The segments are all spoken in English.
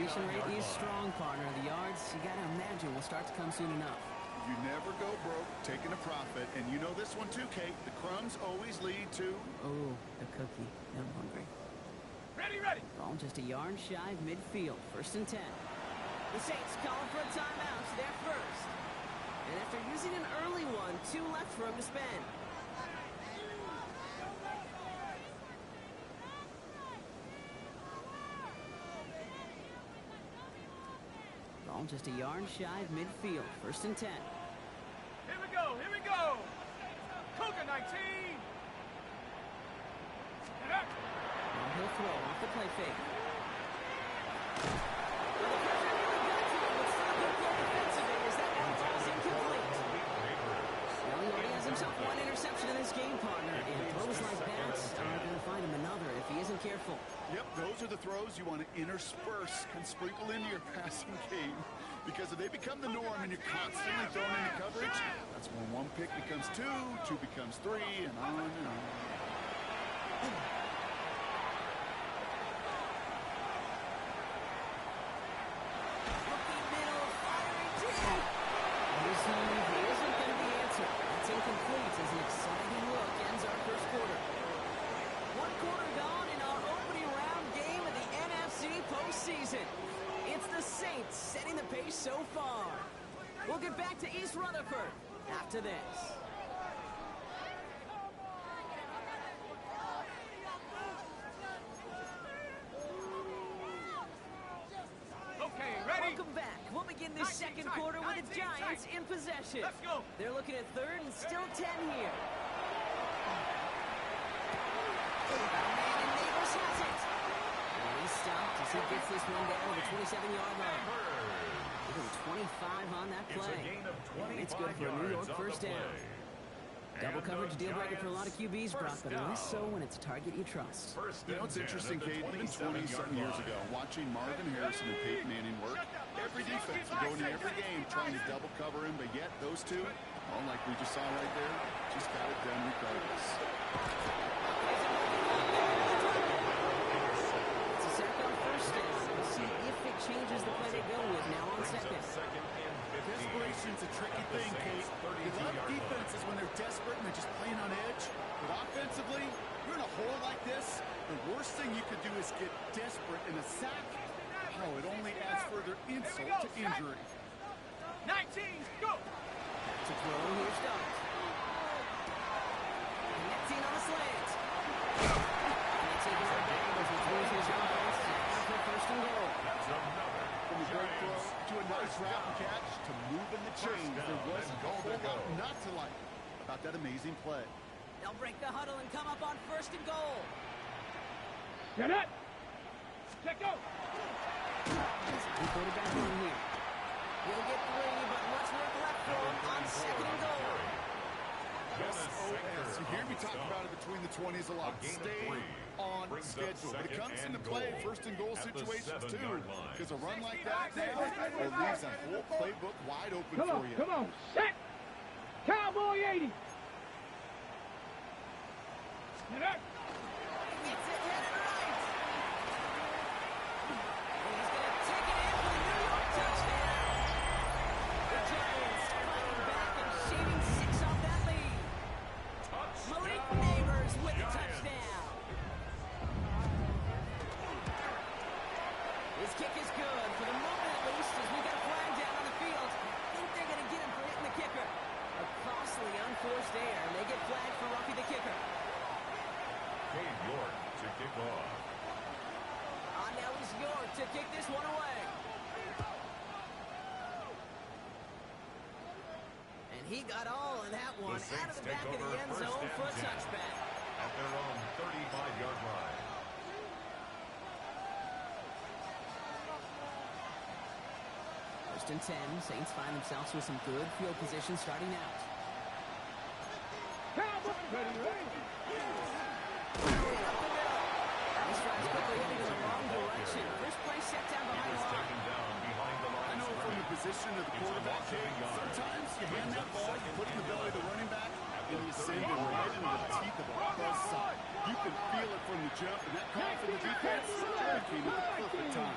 completion rate is strong, partner. The yards, you got to imagine, will start to come soon enough. You never go broke taking a profit. And you know this one too, Kate. The crumbs always lead to... Oh, the cookie. I'm hungry. Ready. Ball just a yard shy of midfield. 1st and 10. The Saints calling for a timeout. They're first. And after using an early one, 2 left for him to spend. Ball just a yard shy of midfield. 1st and 10. Here we go. Cougar 19. Now he'll throw off the play fake. Well, he already has himself 1 interception in this game, partner. And throws like that are going to find him another if he isn't careful. Yep, those are the throws you want to intersperse and sprinkle into your passing game. Because if they become the norm and you're constantly throwing into coverage, that's when 1 pick becomes 2, 2 becomes 3, and on and on. It's the Saints setting the pace so far. We'll get back to East Rutherford after this. Okay, ready? Welcome back. We'll begin this second quarter with the Giants in possession. Let's go. They're looking at 3rd and still 10 here. Stopped as he gets this one down to the 27-yard line. Give him 25 on that play. It's good for a New York 1st down. Double coverage deal breaker for a lot of QBs, Brock, but less so when it's a target you trust. You know, it's interesting, Kate, even 20-something years ago, watching Marvin Harrison and Peyton Manning work, every defense would go into every game trying to double cover him, but yet those two, like we just saw right there, just got it done regardless. Changes the play they go with now on 2nd. Desperation's a tricky thing, Kate. You love defenses when they're desperate and they're just playing on edge. But offensively, you're in a hole like this, the worst thing you could do is get desperate in a sack. Oh, it only adds further insult to injury. 19, go! To throw, here's Doug. Connecting on the slant. And taking it back as he throws his offense for 1st and goal. From a great throw to a nice route and catch to moving the chains. There wasn't a whole lot not to like about that amazing play. They'll break the huddle and come up on 1st and goal. Get it! Check go! Quarterback in here. He'll get 3, but what's worth left for him on 2nd and goal? SOS. You hear me talk about it between the 20s a lot. Stay on schedule. When it comes into play, 1st and goal situations too. Because a run like that, it leaves that whole playbook wide open for you. Come on, set! Cowboy 80! Get up! Gets it headed right! He's going to take it in for the New York touchdown! The Giants fighting back and shaving 6 off that lead. Malik Neighbors with the touchdown. His kick is good for the moment at least as we got a flag down on the field. I think they're going to get him for hitting the kicker. A costly unforced error, and they get flagged for Ruffy the kicker. Cade York to kick off. On now is York to kick this one away. And he got all of that one out of the back of the end zone for a touchback. At their own 35-yard line. First and 10, Saints find themselves with some good field position starting out. These drives quickly heading in the wrong direction. First play set down behind the line. I know from the position of the quarterback, sometimes you hand that ball, you put it in the belly of the running back, and you send it right into the teeth of the buzz side. You can feel it from the jump, and that call from the defense came at the perfect time.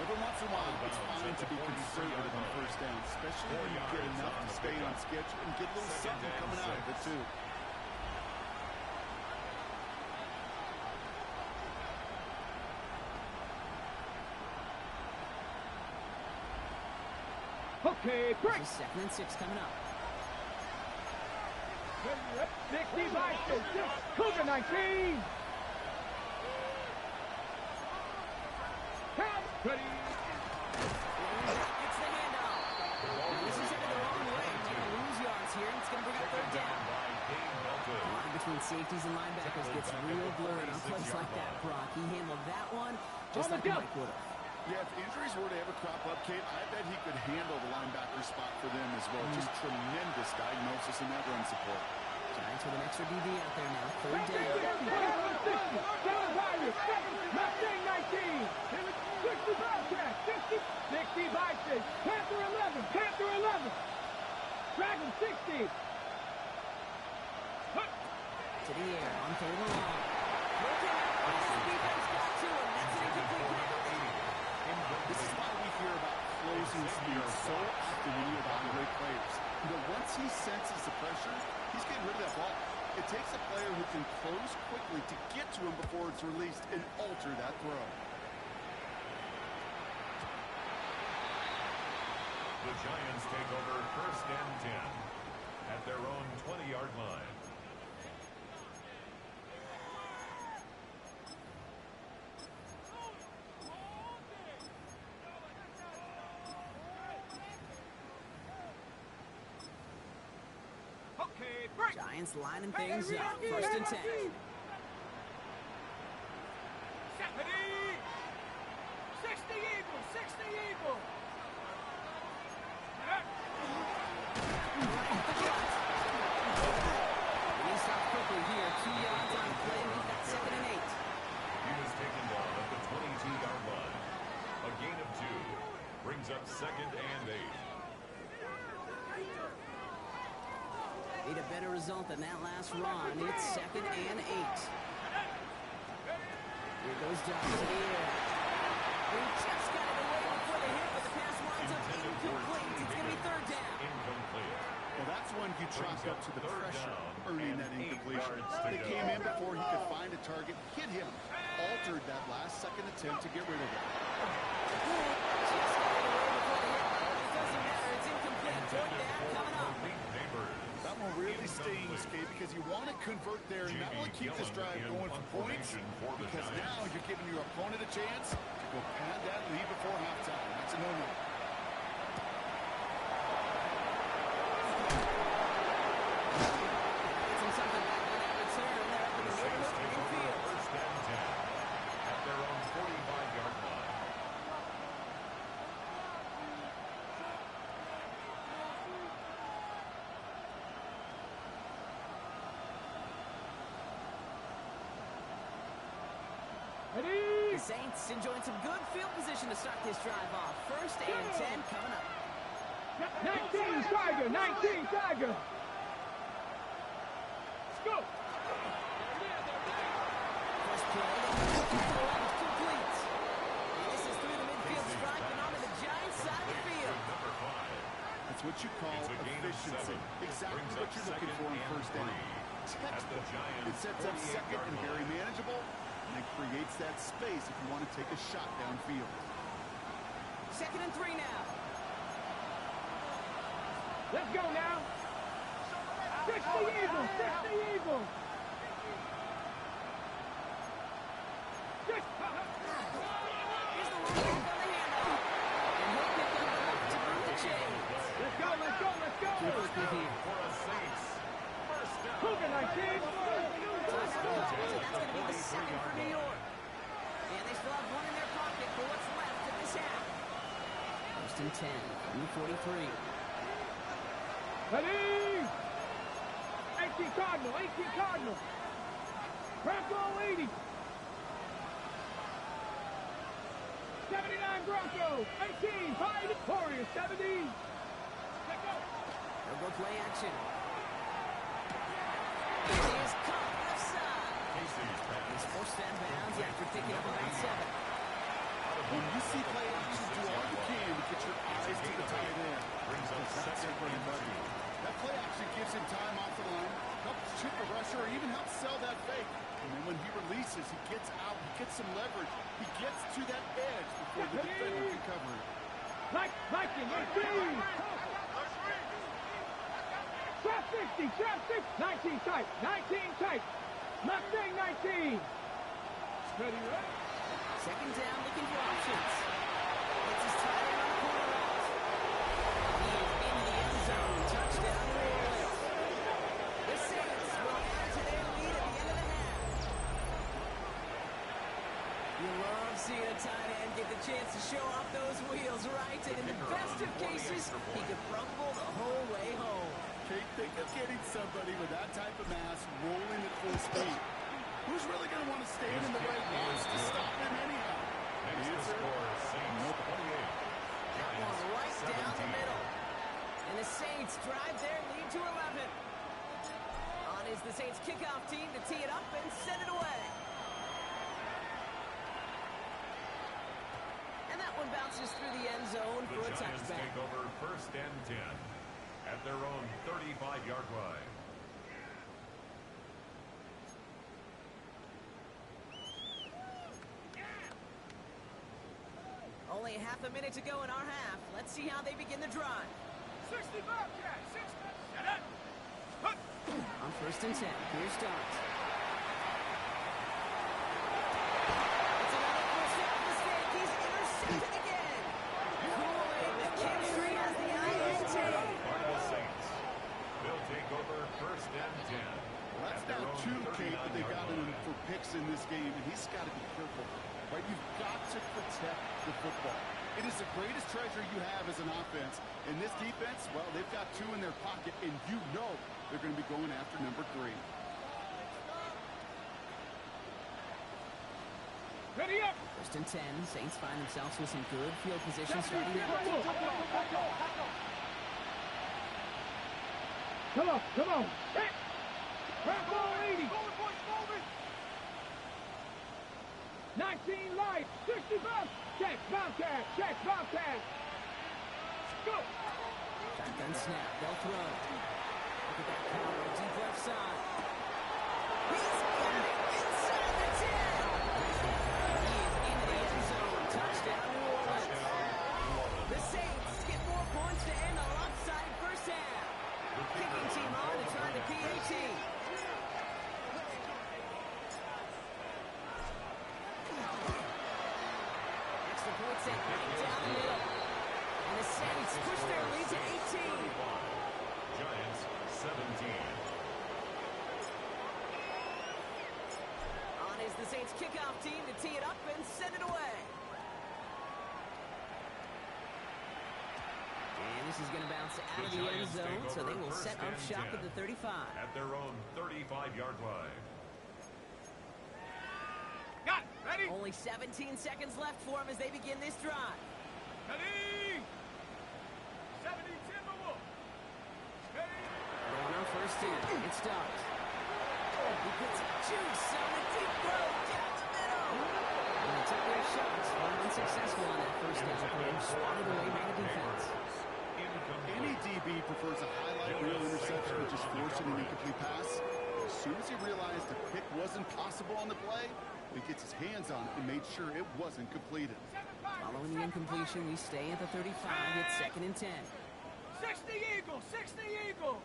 Every once in a while, it's fine to be conservative on first down, especially when you get enough to stay on schedule and get a little something coming out of it, too. Okay, break. 2nd and 6 coming up. 65, Cougar 19. Count. Ready. Gets the handoff. This is headed the wrong way. They're going to lose yards here. It's going to bring up 3rd down. The line between safeties and linebackers gets real blurred on plays like that, Brock. He handled that one just like Mike would have. Yeah, if injuries were to ever crop up, Kate, I bet he could handle the linebacker spot for them as well. Just tremendous diagnosis in that run support. Giants with an extra DB out there now. 3rd down. 60 Vikings. Panther 11. Panther 11. Dragon 60. To the air. On 3rd and long. Looking at the defense got to him. That's an incomplete pass. This is why we hear about closing speed so often when you evaluate players. You know, once he senses the pressure, he's getting rid of that ball. It takes a player who can close quickly to get to him before it's released and alter that throw. The Giants take over 1st and 10 at their own 20-yard line. Giants lining things up. 1st and 10. 60 Eagles. 60 Eagles. Release off quickly here. 2 yards on the play. We've got 2nd and 8. He was taken down at the 22-yard line. A gain of 2 brings up 2nd and 8. Need a better result than that last run. It's 2nd and 8. Here goes Josh here. He just got it away before the hit, but the pass winds up incomplete. It's going to be 3rd down. Incomplete. Well, that's when you chalk up to the pressure, earning that incompletion. They came in before he could find a target, hit him, altered that last second attempt to get rid of it. Just got it away before the hit, but it doesn't matter. It's incomplete. 4th down coming up. That one really stings, Kate, because you want to convert there and not only keep this drive going for points, because now you're giving your opponent a chance to go pad that lead before halftime. That's a no-no. Something back on that return. They're up in the neighborhood of midfield. 1st and 10 at their own 45-yard line. The Saints enjoying some good field position to start this drive off. 1st and 10 coming up. 19 Tiger. 19 Tiger. Let's go. First play, the throw is complete. And this is through the midfield stripe and onto the Giants side of the field. That's what you call efficiency. Exactly what you're looking for in 1st down. Textbook. It sets up 2nd and very manageable, and it creates that space if you want to take a shot downfield. 2nd and 3 now. Let's go now. 60 Eagles. 60 Eagles. Here's the long kick on the handoff. And he'll pick up enough to move the chains. Let's go. Let's go. Let's go. For a Saints. 1st down. Cougar 19. That's going to be the 2nd for New York. And they still have 1 in their pocket for what's left of this half. 1st and 10 from the 43. Ready. 18 Cardinal. 18 Cardinal. Bronco 80. 79 Broncos. 18 Pine Warriors 70. Let's go. They'll go play action. It is caught left side. He's forced out of bounds after picking up about 7. When you see play action, do all you can to get your eyes to the tight end. That play action gives him time off the line, helps chip the rusher, or even helps sell that fake. And then when he releases, he gets out, he gets some leverage. He gets to that edge before the defender can cover it. Viking, 18! Trap 60, trap 6, 19 tight, 19 tight. Mustang 19. Steady, right? Second down, looking for options. It's his tight end on the corner route. He is into the end zone. Touchdown, New Orleans. The Saints will add to their lead at the end of the half. You love seeing a tight end get the chance to show off those wheels, right? And in the best of cases, he could rumble the whole way home. Kate, think of getting somebody with that type of mass rolling at full speed. Who's really going to want to stand in the right box to stop him anyhow? Next to score, Saints 28. That one right down the middle. And the Saints drive their lead to 11. On is the Saints kickoff team to tee it up and send it away. And that one bounces through the end zone for a Giants touchback. take over first and 10 at their own 35-yard line. Only half a minute to go in our half. Let's see how they begin the drive. 60 Bobcat, 60. Shut up. On first and 10, here's Starks. It's another first down mistake. He's intercepted again. Kool-Aid McKinstry has the INT. By the Saints. They'll take over first and 10. Well, that's now two, Kate, that they got him for picks in this game, and he's got to be careful. Right? You've got to protect the football. It is the greatest treasure you have as an offense. In this defense, well, they've got two in their pocket, and you know they're going to be going after number 3. Ready up. First and 10, Saints find themselves with some good field position starting out. Come on. Hey. Red ball 80. 19 light, 60 bucks. Check Bobcat. Go. Shotgun snap, they'll throw. Look at that power, deep left side. He's got it inside the 10. He is into the end zone. Touchdown, New Orleans. The Saints get more points to end a lopsided first half. Kicking team on to try the PAT. Extra point set right down the middle. And the Saints push their lead to 18. Giants 17. On is the Saints kickoff team to tee it up and send it away. And this is going to bounce out of the end zone, so they will set up shop at the 35. At their own 35-yard line. Got it. Ready? Only 17 seconds left for them as they begin this drive. Ready. 70 Timberwolves. Ready. Going on first in. It starts. He puts juice on the deep throw down the middle. And they took their shots. One unsuccessful on that first down play. Swatted away by the defense. Any DB prefers a highlight reel interception to just forcing an incomplete pass. As soon as he realized the pick wasn't possible on the play, he gets his hands on it and made sure it wasn't completed. Following the incompletion, we stay at the 35. It's second and 10. 60 Eagle.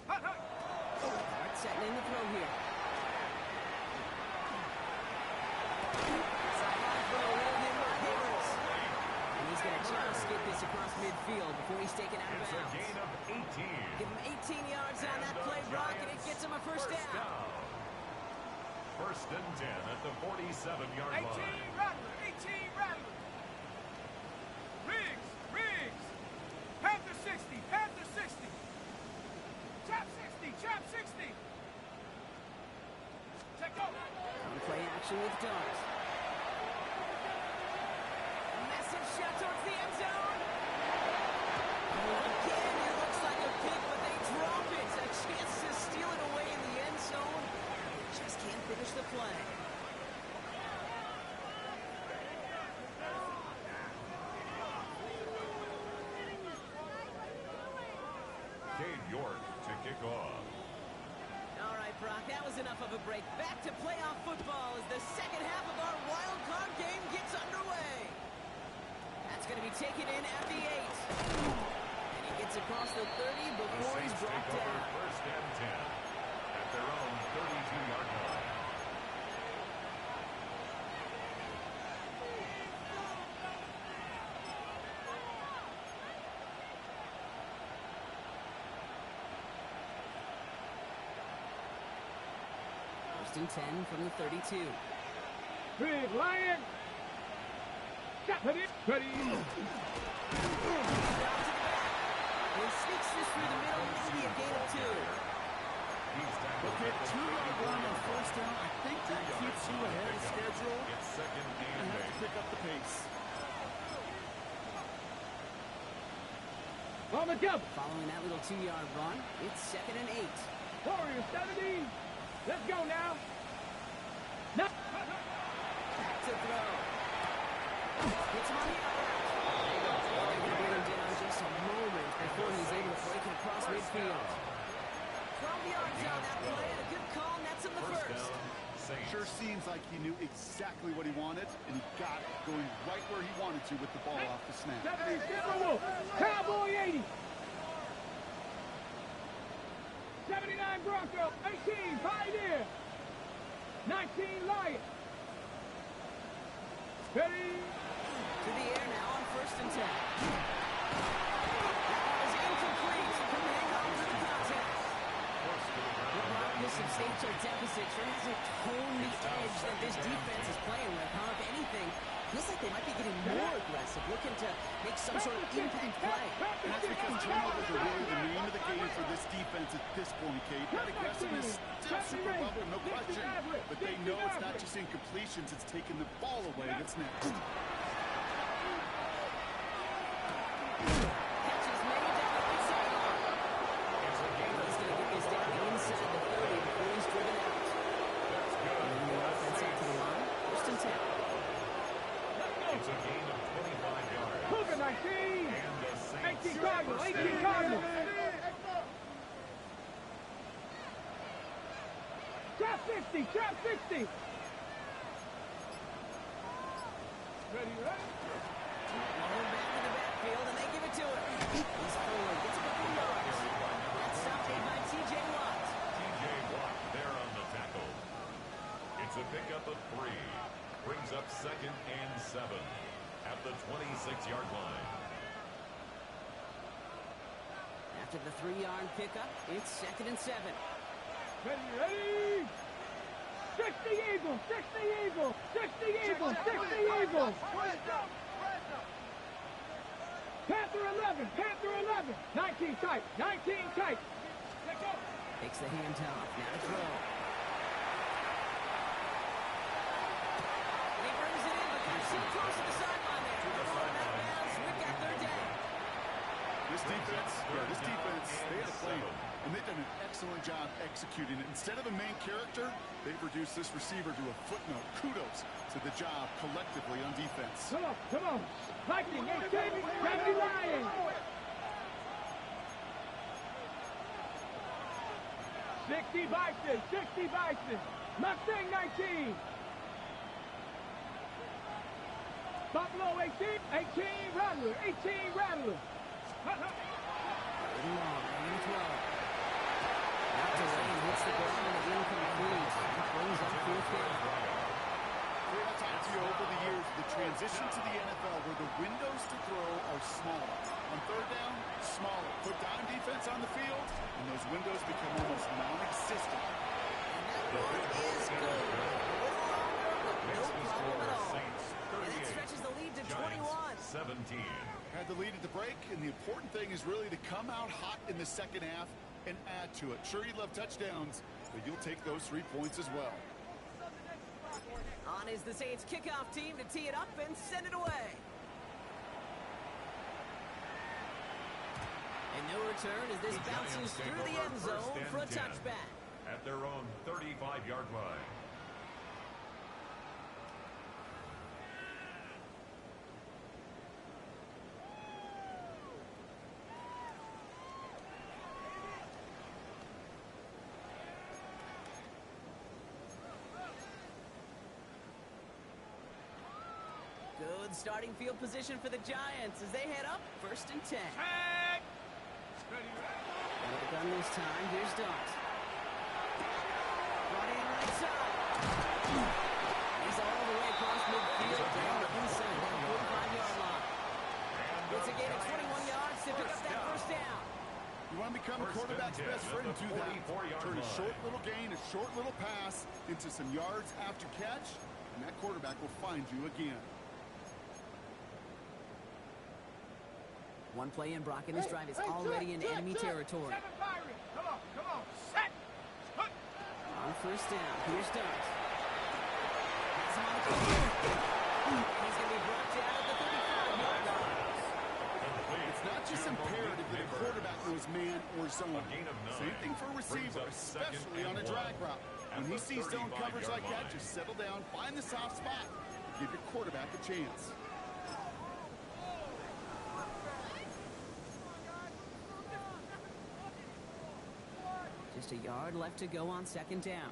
Hut. Hart setting in the throw here. Sideline throw rolled in by Havers. And he's going to just get this across midfield before he's taken out of It's a bounds. gain of 18. Give him 18 yards on that play, Brock, and it gets him a first down. First and 10 at the 47-yard 18 line. Rattler. Riggs. Panther 60. Chap 60. Check out. On play action with Dart. Massive shot towards the end zone. Again, it looks like a pick, but they drop it. A chance to steal it away in the end zone. Just can't finish the play. Cade York to kick off. All right, Brock, that was enough of a break. Back to playoff football as the second half of our wild card game gets underway. That's going to be taken in at the 8. And he gets across the 30 before he's brought down. First and 10 at their own 32-yard line. First and 10 from the 32. Big Lion. Got it. Ready. He sneaks this through the middle, maybe a gain of 2. Okay, 2-yard run on first down. I think that keeps you ahead of schedule. It's second You and have to pick up the pace. On the jump. Following that little 2-yard run, it's second and 8. Warrior 70. Let's go now. No. Back to throw. Hits him on the outlet. They're going to bring him down just a moment before he's able to break it across midfield. 12 yards on that play, and a good call, and that's in the First first. down, Saints. Sure seems like he knew exactly what he wanted, and he got it going right where he wanted to with the ball off the snap. 70 Timberwolf. Cowboy 80. 79 Bronco. 18 Pioneer. 19 Lion. Ready. To the air now on first and 10. That was incomplete. Couldn't hang on to the contact. The Brock with substantial deficit sure hasn't honed the edge that this defense is playing with, huh? If anything, feels like they might be getting more aggressive, looking to make some sort of impact play. And that's because turnovers are really the name of the game for this defense at this point, Kate. That aggressiveness still super welcome, no question. But they know it's not just incompletions, it's taking the ball away that's next. Catch is made down the right sideline. He's going to get this down inside the 30 before he's driven out. And the offense out to the line. First and 10. It's a gain of 25 yards. Cougar 19. And the Saints 18 Cardinals. 18 Cardinals. Trap 60. Trap 60. Ready, ready. Going back to the backfield, and they give it to him. He's forward. Gets a couple yards. That's stopped by T.J. Watt. T.J. Watt there on the tackle. It's a pickup of 3. Brings up second and 7 at the 26-yard line. After the 3-yard pickup, it's second and 7. Ready, ready. 60 Eagles. 60 Eagles. 60 Eagles. 60 Eagles. Panther 11. Panther 11. 19 tight. 19 tight. Let's go. Takes the handoff. Now to throw. And he brings it in, but they're so close to the sideline there. They're rolling out of bounds. We've got third down. This defense, they had a plan, and they've done an excellent job executing it. Instead of a main character, they've reduced this receiver to a footnote. Kudos to the job collectively on defense. Come on, come on. Viking, 18, 70 Lion. 60 Bison, 60 Bison. Mustang 19. Buffalo 18, 18 Rattler, 18 Rattler. Third and long, and the throw. Out to Lane, hits the ground and incomplete. That brings up fourth down. I've talked to you over the years, the transition to the NFL where the windows to throw are smaller. On third down, smaller. Put dime defense on the field, and those windows become almost non-existent. And that one is good. No problem at all. And that stretches the lead to 21. 17. Had the lead at the break, and the important thing is really to come out hot in the second half and add to it. Sure, you love touchdowns, but you'll take those 3 points as well. On is the Saints kickoff team to tee it up and send it away. And no return as this bounces through the end zone for a touchback. At their own 35-yard line. Good starting field position for the Giants as they head up 1st and 10. Check. Ready. Out of the gun this time. Here's Dot. Running right side. He's all the way across midfield down inside that 45-yard line. It's a gain of 21 yards to pick up that first down. You want to become a quarterback's best friend, do that. Turn a short little gain, a short little pass into some yards after catch, and that quarterback will find you again. One play in, Brock, and this drive is already in enemy territory. Come on, set. On first down, here's Dart. Pass him on the field. And he's going to be brought down at the 35-yard line. It's not just imperative that a quarterback knows man or zone. Same thing for a receiver, especially on a drag route. When he sees zone coverage like that, just settle down, find the soft spot, give your quarterback a chance. Just a yard left to go on 2nd down.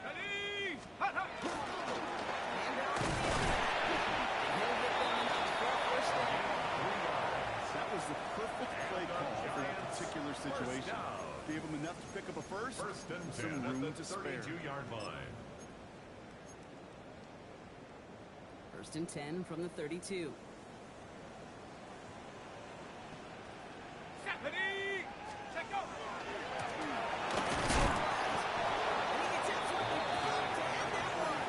Ready. And off to the he'll get them enough for a first down. That was the perfect play call for that particular situation. Gave him enough to pick up a first and some room to spare. 32-yard line. 1st and 10 from the 32. Set. Ready. Check go. And he gets out to a big field to end that one.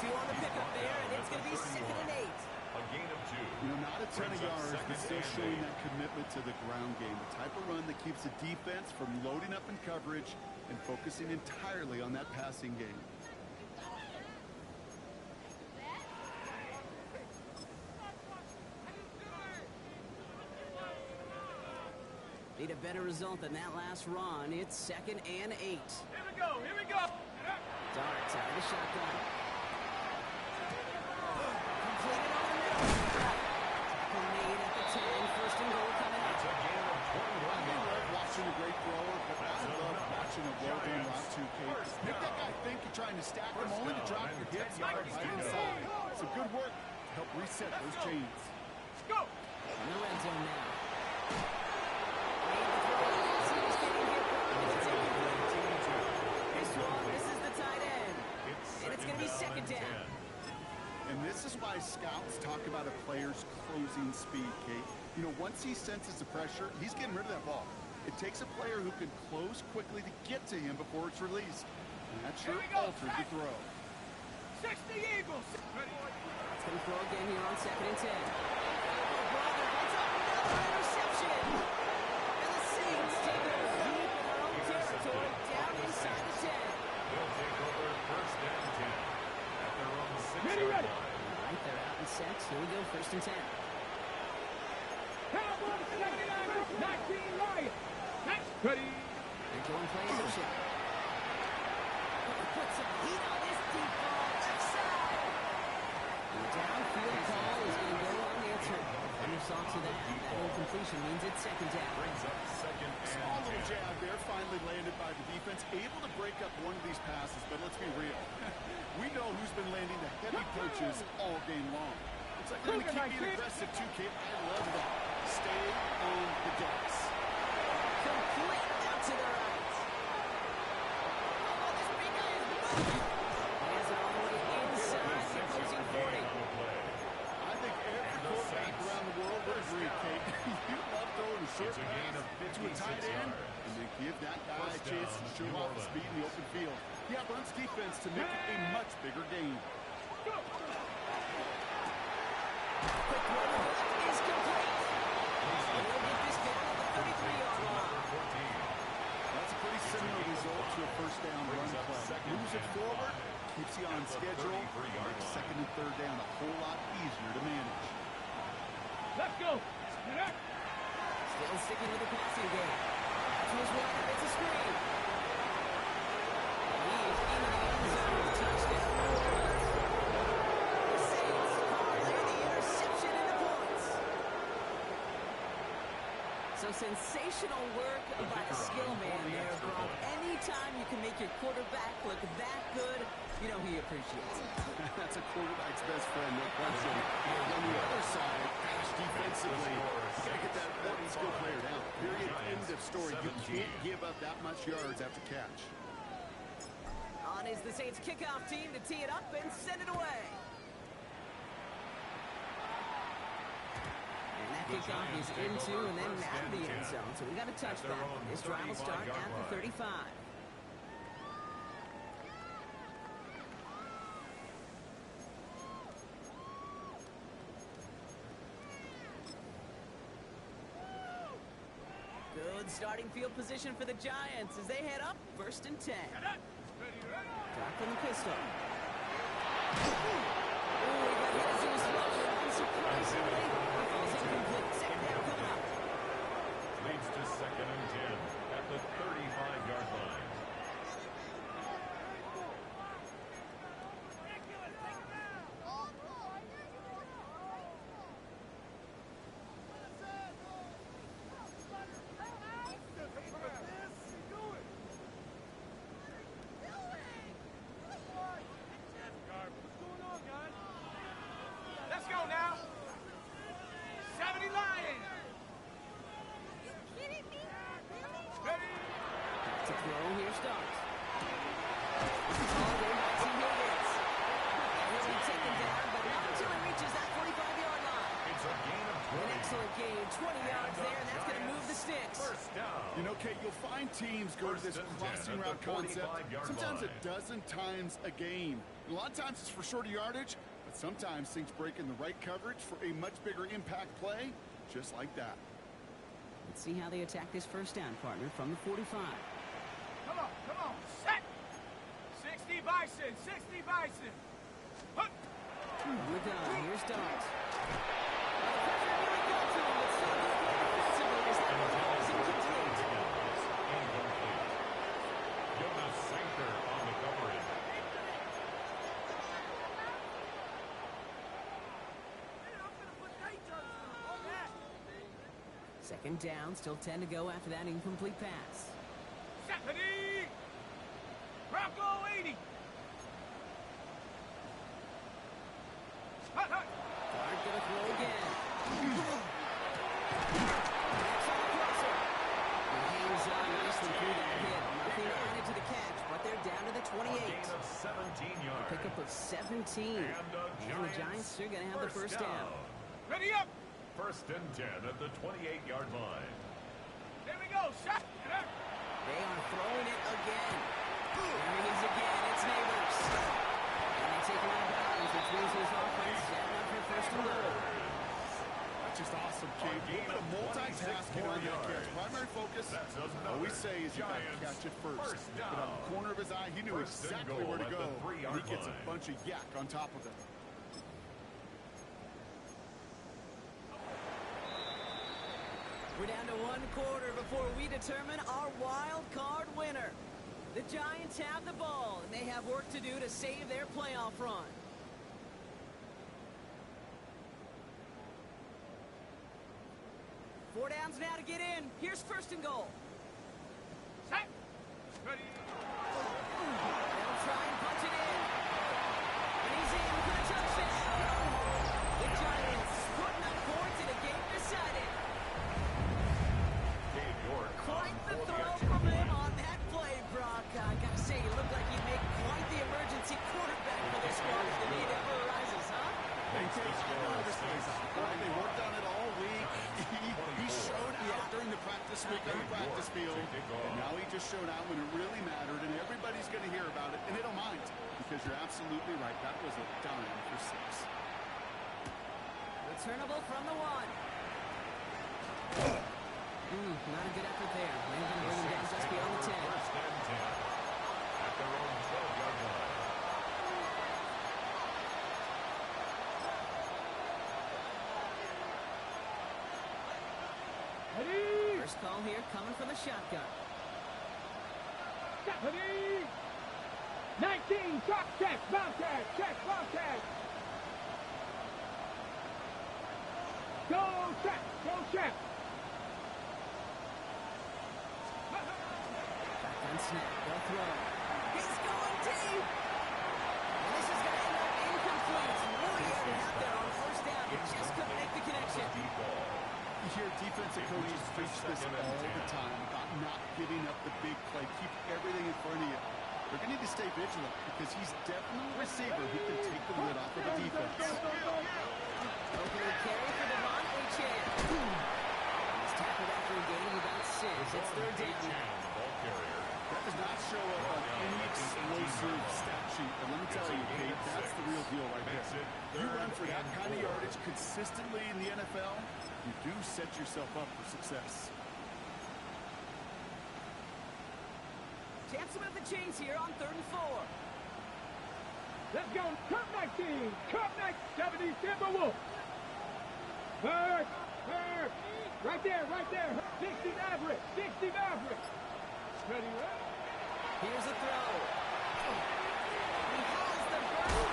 2 on the pickup there, and it's going to be 2nd and 8. A gain of 2. You know, not a ton of yards, but still showing that commitment to the ground game. The type of run that keeps the defense from loading up in coverage and focusing entirely on that passing game. Need a better result than that last run. It's 2nd and 8. Here we go. Darts out of the shotgun. Completed on the middle. Tackle made at the 10. 1st and goal coming up. It's a gain of 21 I love yards. watching a great thrower, but I love watching a well-done route too, Kate. Make that guy think you're trying to stack him only to drop your hits right inside. Some good work to help reset those chains. Let's go. In the red zone now. Made the throw. As he was getting hit. It's incomplete. This one, this is the tight end. And it's going to be 2nd down. And this is why scouts talk about a player's closing speed, Kate. You know, once he senses the pressure, he's getting rid of that ball. It takes a player who can close quickly to get to him before it's released. And that sure altered the throw. 60 Eagles. Ready. It's going to throw again here on 2nd and 10. Brother puts up another interception. And the Saints take it deep in their own territory, down inside the 10. They'll take over 1st and 10 at their own 6-yard Ready. line. All right, they're out and set. Here we go, 1st and 10. Cowboys 79, 19 Lions. Next. Ready. They're going play action. Put some heat on this deep ball, left side. The downfield call is going to go unanswered. And you saw to that. That little completion means it's 2nd down. Brings up 2nd Small and little 10. jab there, finally landed by the defense. Able to break up one of these passes, but let's be real. We know who's been landing the heavy punches all game long. Looks like they're going to keep being aggressive too, Kate. I love that. Stay on the decks. Complete out to the right. Oh, this big guy is moving. He has it all the way inside the opposing 40. I think every quarterback around the world would agree, Kate. You love throwing a short It's a gain pass of to a 56 tight end yards. and then give that guy a First chance to down, show New off his Orleans. speed in the open field. Yeah, runs defense to make it a much bigger game. Quick throw to the left is complete. And he'll get this down at the 33-yard line. That's a pretty similar result to a first down run Brings up play. 2nd Moves it and forward, keeps you on at the schedule, 33-yard makes line. 2nd and 3rd down a whole lot easier to manage. Let's go. Still sticking with the passing game. To his right, it's a screen. And he is in the end zone. Touchdown, New Orleans. The Saints parlay the interception into points. So So sensational work by the skill man there, Brock. Anytime you can make your quarterback look that good, you know he appreciates it. That's a quarterback's best friend, no question. And on the other side, gosh, defensively, you got to get that skill player down. Period. End of story. You can't give up that much yards after catch. On is the Saints kickoff team to tee it up and send it away. And that kickoff is into and then out of the end zone. So we got a touchback. This drive will start at the 35. Good starting field position for the Giants as they head up 1st and 10. Drop from the pistol. Ooh, he got hit as he was throwing it. Unsurprisingly, he falls incomplete. Second down coming up. Leads to 2nd and 10 at the 35-yard line. You know, Kate, you'll find teams go to this crossing route concept sometimes a dozen times a game. And a lot of times it's for shorter yardage, but sometimes things break in the right coverage for a much bigger impact play, just like that. Let's see how they attack this first down, partner, from the 45. Come on, set! 60 Bison, 60 Bison! Hup. We're done. Here's Dogs. The pressure really got to him, but still good defensively as that ball is incomplete. Jonas Sanker on the coverage. Second down, still 10 to go after that incomplete pass. Stephanie! Bronco 80! Hut, hut! Clark gonna throw again. Next on the crosser. He hangs on nicely through that hit. Nothing added to the catch, but they're down to the 28. A gain of 17 yards. Pickup of 17. And the Giants are going to have the first down. Ready up! 1st and 10 at the 28-yard line. There we go, shot! They are throwing it again. There it is again. It's Neighbors. And they take him out of bounds, which means his offense setting up for 1st and goal. That's just awesome, Kate. A little bit of multitasking on that catch. Primary focus, always say, is you got to catch it first. But out of the corner of his eye, he knew exactly where to go. And he gets a bunch of yak on top of it. We're down to 1 quarter before we determine our wild card winner. The Giants have the ball, and they have work to do to save their playoff run. Four downs now to get in. Here's 1st and goal. Set! Ready! They'll try and punch it in. And he's in for the touchdown. The Giants putting up points in a game decided. Quite the throw from him on that play, Brock. I gotta say, you look like you make quite the emergency quarterback for this squad if the need ever arises, huh? They worked on it all week. He showed out during the practice week on the practice field. And now he just showed out when it really mattered, and everybody's going to hear about it, and they don't mind, because you're absolutely right. That was a dime for 6. Returnable from the 1. Not a good effort there. They're going to bring him down just beyond the 10. 1st and 10 at their own 12-yard line. Ready! First call here coming from the shotgun. Stephanie! 19, drop check, Wildcard, check, Wildcard! Go check, go check! snap. They'll throw. He's going deep. And this is going to end up incomplete. Really aired it out there on first down. He just couldn't make the connection. You hear defensive coaches preach this all the time about not giving up the big play. Keep everything in front of you. They're going to need to stay vigilant because he's definitely a receiver who can take the lid off of the defense. Opening carry for Devontae Chan. He's tackled after a gain of about 6. It's third down now. That does not show up on any explosive stat sheet, but let me tell you, Kate, that's the real deal right there. You run for that kind of yardage consistently in the NFL, you do set yourself up for success. Chance to move the chains here on 3rd and 4. Let's go. Cup 19. Cup 70 Timberwolves. Bird. Right there. 60 Maverick. Ready, right? Here's a throw. He has the first.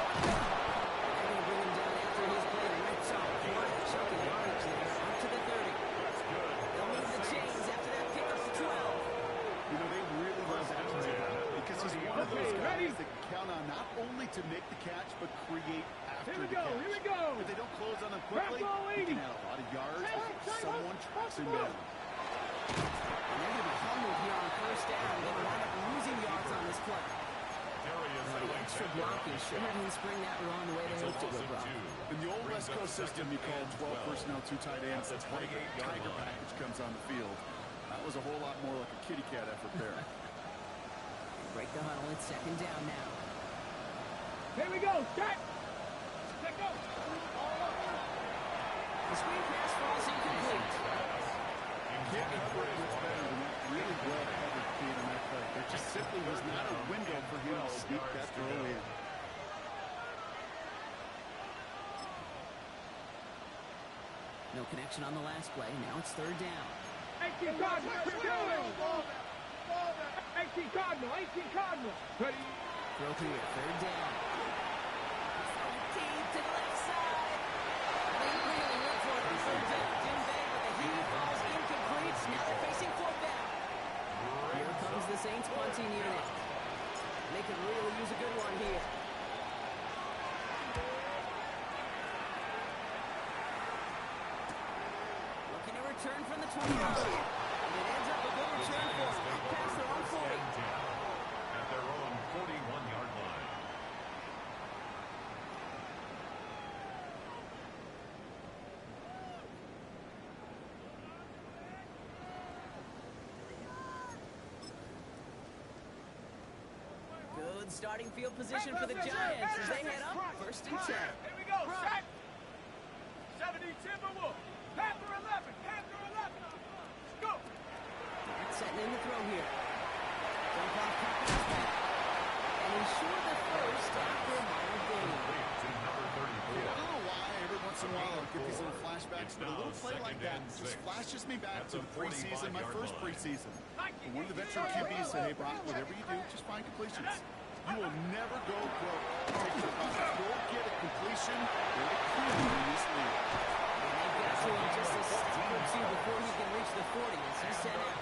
They're going to bring him down after his play. Rips off. Choking yardage there. Up to the 30. They'll move the chains after that pickup to 12. You know, they really love that play because he's one of those guys that can count on not only to make the catch, but create after the catch. Here we go. If they don't close on him quickly, he can add a lot of yards if someone tracks him down. And they're going to be humbled here on first down. They're going to wind up losing yards on this play. Extra blocking sure didn't spring that wrong the way they hoped it would, Brock. In the old West Coast system, you call 12 personnel, 2 tight ends. That's why the Tiger package comes on the field. That was a whole lot more like a kitty cat effort there. Break the huddle. It's 2nd down now. Here we go. Set. Let go. The screen pass falls incomplete. Can't cover it much better than that really well-covered kid in that play. There just simply was not a window for him to sneak that throw in. No connection on the last play. Now it's 3rd down. 18 Cardinal. Keep going. 18 Cardinal. Ready. Throw here. 3rd down. Deep to the left side. They really went for it on 3rd down. Didn't they? But the heat falls incomplete. Now they're facing 4th down. Here comes the Saints punting unit. They could really use a good one here. Looking to return from the 20. And it ends up a good return for them. Up past their own 40. At their own 41-yard line. Good starting field position for the Giants as they head up 1st and 10. Here we go. Set. 70 Timberwolves. Panther 11. Go. That's setting in the throw here. Jump off Tucker's back. And he's sure the first after a minor gain. I don't know why every once in a while I get these little flashbacks, but a little play like that just flashes me back to the preseason, my first preseason. And one of the veteran QBs said, hey, Brock, whatever you do, just find completions. You will never go broke. Take your process. Go get a completion. Get a clean in this league. And they get to him just a step or two before he can reach the 40 as he's set out.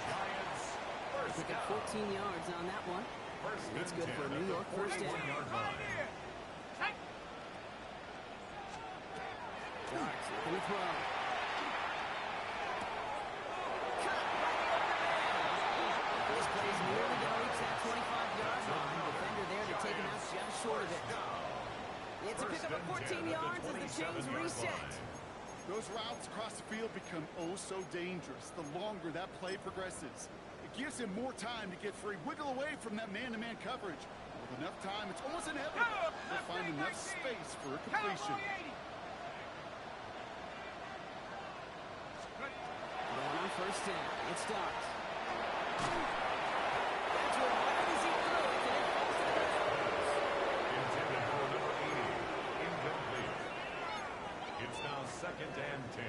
Pick up 14 yards on that one. It's good for a New York 1st down. Darts looking to throw. Cut right over there. This play's nearly going to reach that 25-yard line. Defender there to take him out just short of it. It's a pickup of 14 yards as the chains reset. Those routes across the field become oh so dangerous the longer that play progresses. It gives him more time to get free, wiggle away from that man-to-man coverage. With enough time, it's almost inevitable to find enough space for a completion. Going on 1st down. It starts. That's where wide as he threw it, and it falls to the ground. Intended for number 80. Incomplete. It's now 2nd and 10.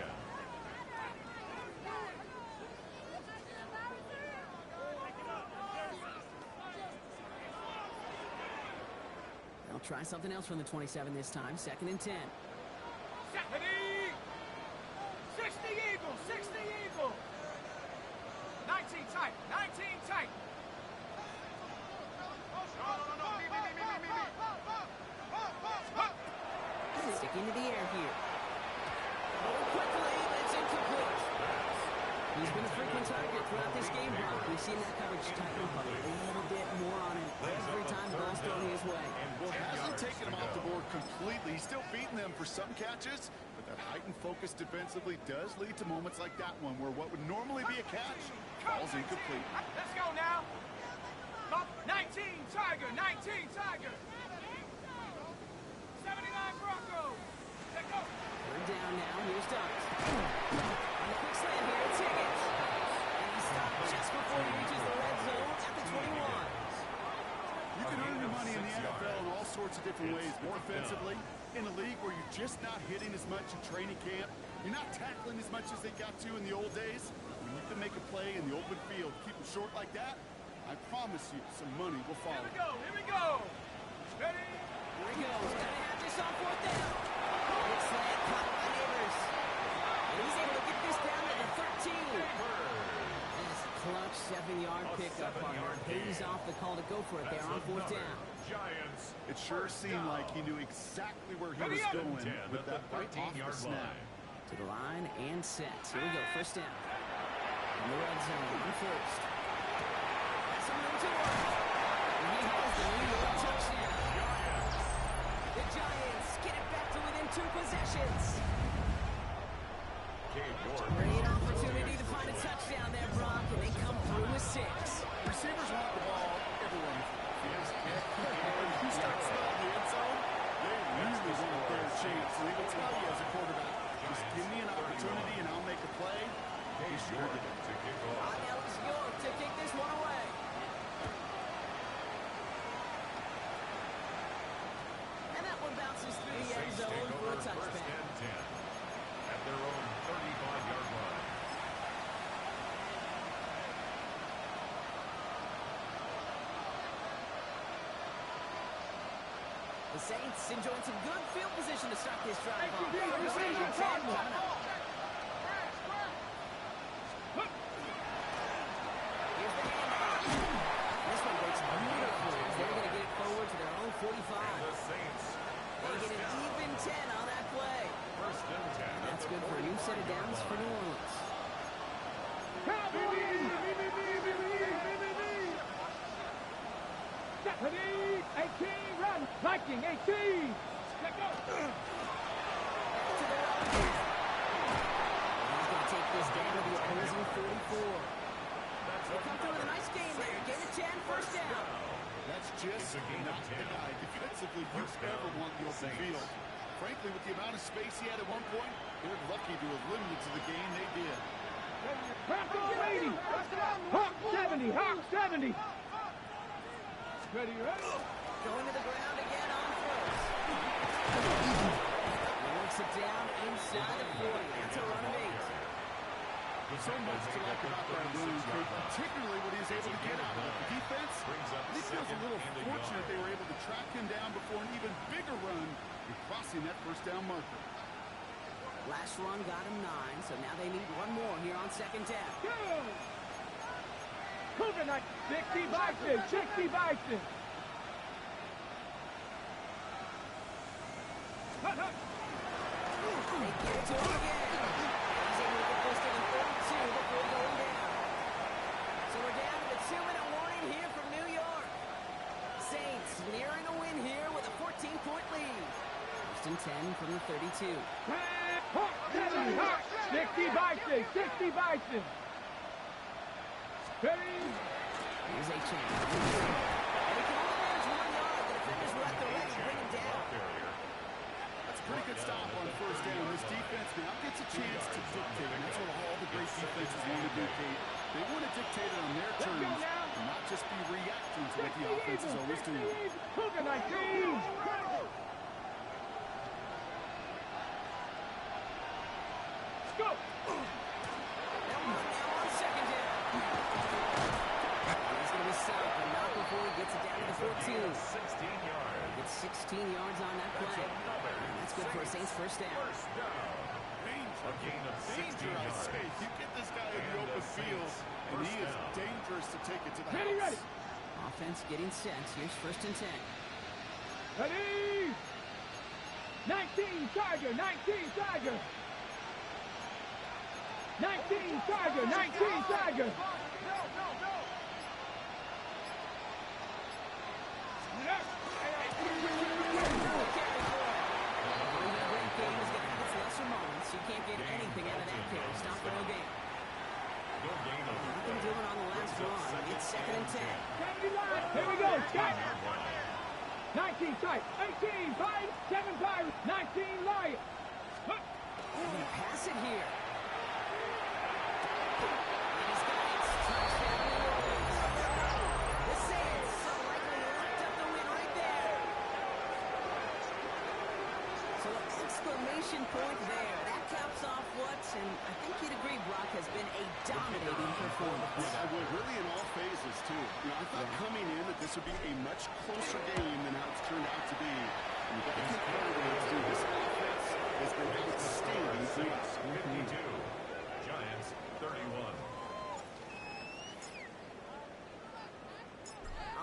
They'll try something else from the 27 this time. 2nd and 10. 60 Eagles. 19 tight. Sticking to the air here. Quickly, that's incomplete. He's been a frequent target throughout this game, Brock. We've seen that coverage tighten up a little bit more on him every time the ball's thrown his way. Well, it hasn't taken him off the board completely. He's still beating them for some catches, but that heightened focus defensively does lead to moments like that one where what would normally be a catch falls incomplete. Let's go now. 19 Tiger, 19 Tiger. 79 Broncos. Let's go. Third down now. Here's Dux. On the quick slant here, it's Higgins. And he stopped just before he reaches the red zone at the 21. You can earn your money in the NFL in all sorts of different ways. More offensively, in a league where you're just not hitting as much in training camp. You're not tackling as much as they got to in the old days. When you can make a play in the open field, keep it short like that, I promise you some money will follow. Here we go. Ready? Here he goes. Gonna have this on fourth down. Quick slant caught by Neighbors. And he's able to get this down to the 13. That's a clutch 7-yard pickup on him. Pays off the call to go for it there on fourth down. Giants. It sure seemed like he knew exactly where he was going with that right off the snap. To the line and set. Here we go. First down. In the red zone on first. That's a room to work. And he has the New York touchdown. The Giants get it back to within 2 possessions. Great opportunity to find a touchdown there, Brock, and they come through with 6. Receivers want the ball everywhere. If you start smelling the end zone, they really want their chance. And they will tell you as a quarterback, just give me an opportunity and I'll make a play. He sure did. On Ellis York to kick this one away. And that one bounces through the end zone for a touchback. At their own 35-yard line. The Saints enjoying some good field position to start this drive off. Hey, First and 10 coming up. Here's the handoff. This one breaks beautifully. They're going to get it forward to their own 45. The Saints. They get an even 10 on that play. First and 10. That's good for a new set of downs for New Orleans. Stephanie, 18, run. Viking, 18. Let's go. To the right. He's going to take this down to the opposing 44. They come through with a nice game there. Get a 10, first down. That's just not the guy defensively you ever want the open field. Frankly, with the amount of space he had at one point, they're lucky to have limited to the game they did. Bronco 80. Hawk 70. Hawk 70. Ready, ready. Going to the ground again on first. He works it down inside the 40. That's a run of 8. So much to like about that run, particularly what he was able to get out of it. The defense, it feels a little fortunate they were able to track him down before an even bigger run and crossing that first down marker. Last run got him 9, so now they need one more here on second down. Go. Cougar night. 60 Bison. 60 Bison. They get it to him again. He's able to get this to the 32 before going down. So we're down to the 2-minute warning here from New York. Saints nearing a win here with a 14-point lead. First and 10 from the 32. Hawk 70. Hawk 60 Bison. 60 Bison. Ready. Here's a chance. And he can only manage 1 yard. The defenders were at the ready. Bring him down. That's a pretty good stop on first down. This defense now gets a chance to dictate, and that's what all the great defenses want to do, Kate. They want to dictate it on their terms and not just be reacting to what the offense is always doing. Cougar night. Go. Now on second down. He's going to be stopped, but not before he gets it down to the 14. 16 yards. Gets 16 yards on that play. And that's good for a Saints first down. A gain of 16 yards. You get this guy in the open field, and he is dangerous to take it to the Ready, house. ready. Offense getting set. Here's 1st and 10. Ready? 19 Charger, 19 Charger. 19 Charger, 19 Charger. You can't get anything out of that carry. Stop the whole game. Nothing doing on the last run. It's 2nd and 10. Here we go. Scott. 19 tight. 18 5. 7 5. 19 Lions. They're going to pass it here. And he's got it. Touchdown, New Orleans. The Saints so likely locked up the win right there. So exclamation point there. That caps off what, and I think you'd agree, Brock, has been a dominating performance. Yeah, I would, really in all phases, too. You know, I thought coming in that this would be a much closer game than how it's turned out to be. And you've got to take part of it, too. This offense has been outstanding for us. 52. Giants, 31.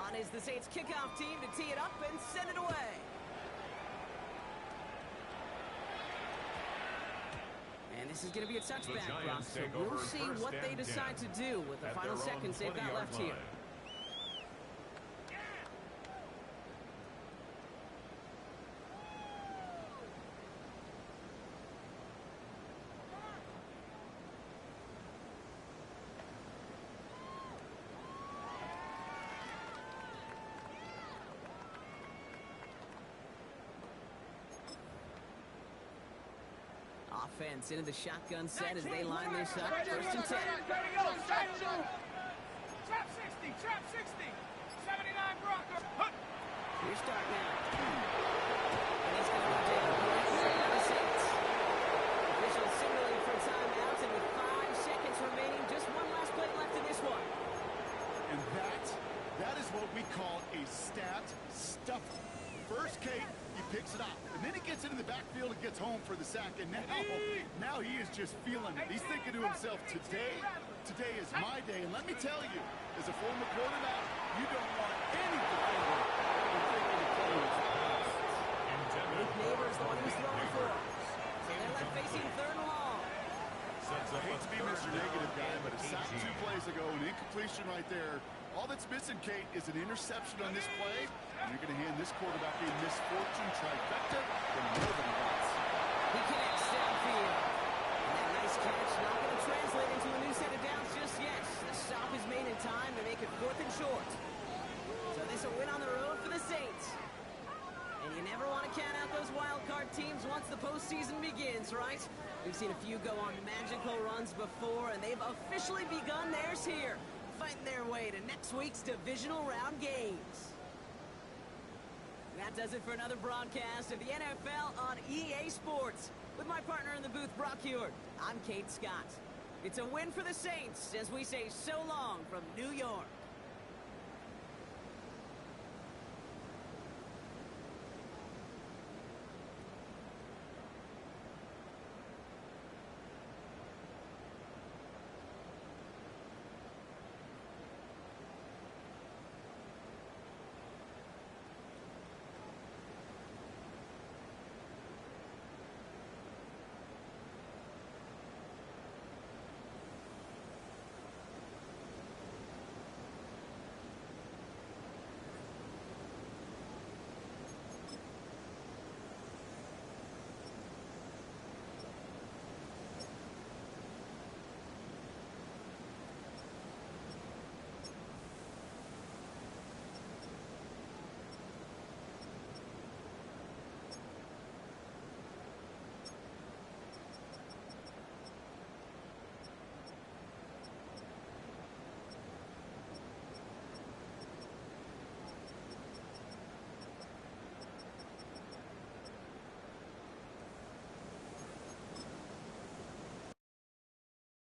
On is the Saints kickoff team to tee it up and send it away. And this is going to be a touchback, Brock, so we'll see what they decide to do with the final seconds they've got left here. Offense into the shotgun set as they line this up. 1st and 10. Trap 60, trap 60. 79 Broncos. Here start now. And he's going to go down right there by the Saints. Officials signaling for timeout, and with 5 seconds remaining, just one last play left in this one. And that is what we call a stat stuffer. First, Kate, he picks it up, and then he gets into the backfield and gets home for the sack, and now he is just feeling it. He's thinking to himself, today is my day, and let me tell you, as a former quarterback, you don't want any defender thinking of playing his best. Luke Neighbors, the one who's throwing for him. So they're left facing 3rd and long. I hate to be Mr. Negative guy, but a sack 2 plays ago, an incompletion right there. All that's missing, Kate, is an interception on this play, and you're going to hand this quarterback a misfortune trifecta from more than once. He connects downfield. And that nice catch not going to translate into a new set of downs just yet. The stop is made in time to make it 4th and short. So this will win on the road for the Saints. And you never want to count out those wild card teams once the postseason begins, right? We've seen a few go on magical runs before, and they've officially begun theirs here, fighting their way to next week's divisional round games. That does it for another broadcast of the NFL on EA Sports. With my partner in the booth, Brock Heward, I'm Kate Scott. It's a win for the Saints as we say so long from New York.